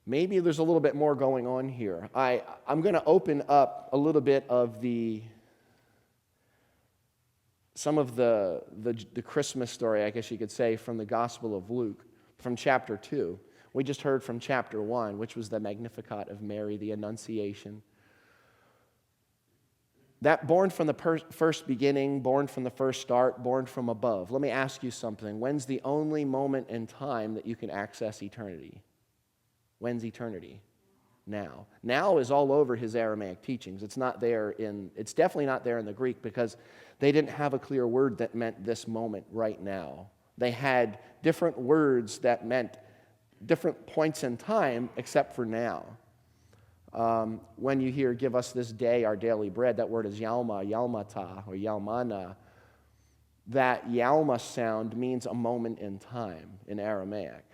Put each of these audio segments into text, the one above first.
maybe there's a little bit more going on here. I'm going to open up a little bit of some of the Christmas story, I guess you could say, from the Gospel of Luke, from chapter 2. We just heard from chapter 1, which was the Magnificat of Mary, the Annunciation. That born from the first beginning, born from the first start, born from above. Let me ask you something. When's the only moment in time that you can access eternity? When's eternity? Now. Now is all over his Aramaic teachings. It's definitely not there in the Greek, because they didn't have a clear word that meant this moment right now. They had different words that meant different points in time except for now. When you hear, give us this day our daily bread, that word is yalma, yalmata, or yalmana. That yalma sound means a moment in time in Aramaic,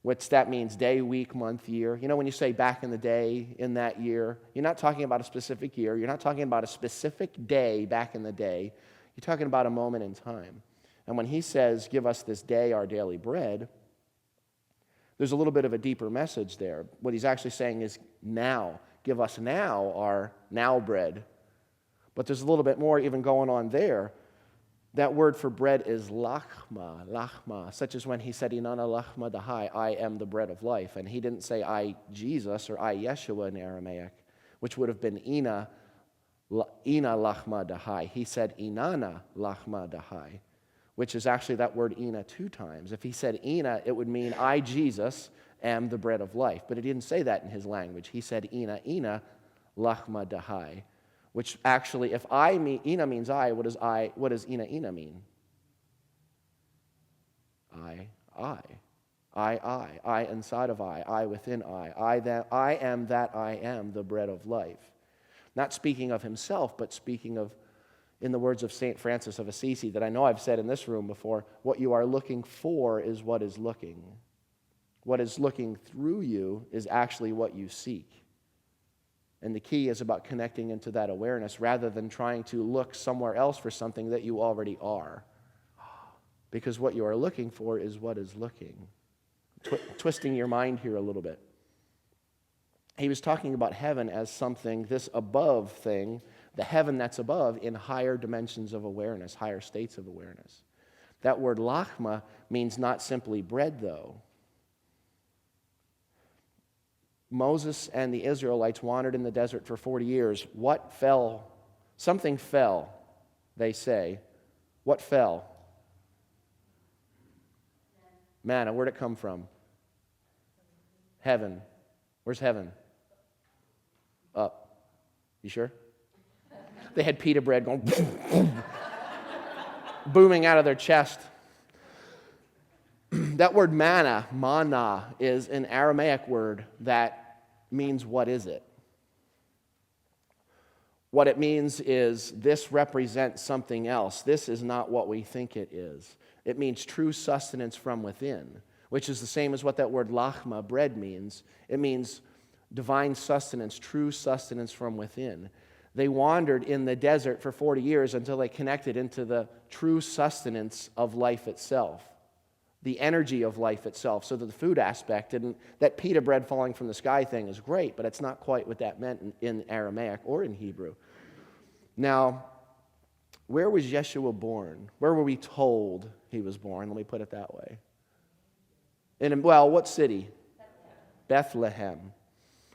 which that means day, week, month, year. You know, when you say back in the day, in that year, you're not talking about a specific year. You're not talking about a specific day back in the day. You're talking about a moment in time. And when he says, give us this day our daily bread, there's a little bit of a deeper message there. What he's actually saying is now. Give us now our now bread. But there's a little bit more even going on there. That word for bread is lachma, such as when he said, Inana lachma dahai, I am the bread of life. And he didn't say, I Jesus, or I Yeshua in Aramaic, which would have been ina lachma dahai. He said, Inana lachma dahai, which is actually that word ina 2 times. If he said ina, it would mean I, Jesus, am the bread of life. But he didn't say that in his language. He said ina lachma dahai, which actually, if ina means I, what does ina mean? I inside of I within I am that I am, the bread of life. Not speaking of himself, but speaking of, in the words of St. Francis of Assisi, that I know I've said in this room before, what you are looking for is what is looking. What is looking through you is actually what you seek. And the key is about connecting into that awareness rather than trying to look somewhere else for something that you already are. Because what you are looking for is what is looking. Twisting your mind here a little bit. He was talking about heaven as something, this above thing, the heaven that's above, in higher dimensions of awareness, higher states of awareness. That word lachma means not simply bread, though. Moses and the Israelites wandered in the desert for 40 years. What fell? Something fell, they say. What fell? Manna. Where'd it come from? Heaven. Where's heaven? Up. You sure? They had pita bread going booming out of their chest. That word manna, mana, is an Aramaic word that means what is it? What it means is this represents something else. This is not what we think it is. It means true sustenance from within, which is the same as what that word lachma, bread, means. It means divine sustenance, true sustenance from within. They wandered in the desert for 40 years until they connected into the true sustenance of life itself, the energy of life itself. So that the food aspect, that pita bread falling from the sky thing is great, but it's not quite what that meant in Aramaic or in Hebrew. Now, where was Yeshua born? Where were we told he was born? Let me put it that way. What city? Bethlehem.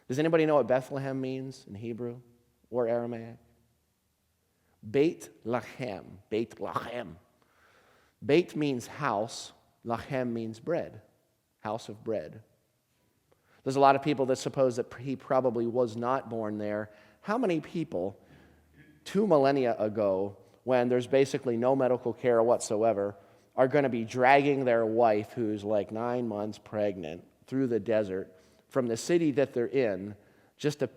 Does anybody know what Bethlehem means in Hebrew or Aramaic? Beytlekhem. Beytlekhem. Beit means house. Lachem means bread. House of bread. There's a lot of people that suppose that he probably was not born there. How many people 2 millennia ago, when there's basically no medical care whatsoever, are going to be dragging their wife, who's like 9 months pregnant, through the desert from the city that they're in just to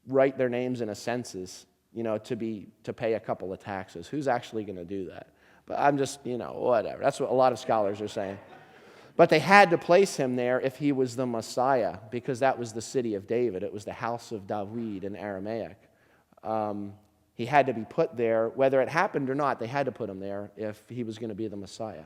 write their names in a census, to pay a couple of taxes? Who's actually going to do that? But I'm just, whatever. That's what a lot of scholars are saying. But they had to place him there if he was the Messiah, because that was the city of David. It was the house of David in Aramaic. He had to be put there. Whether it happened or not, they had to put him there if he was going to be the Messiah.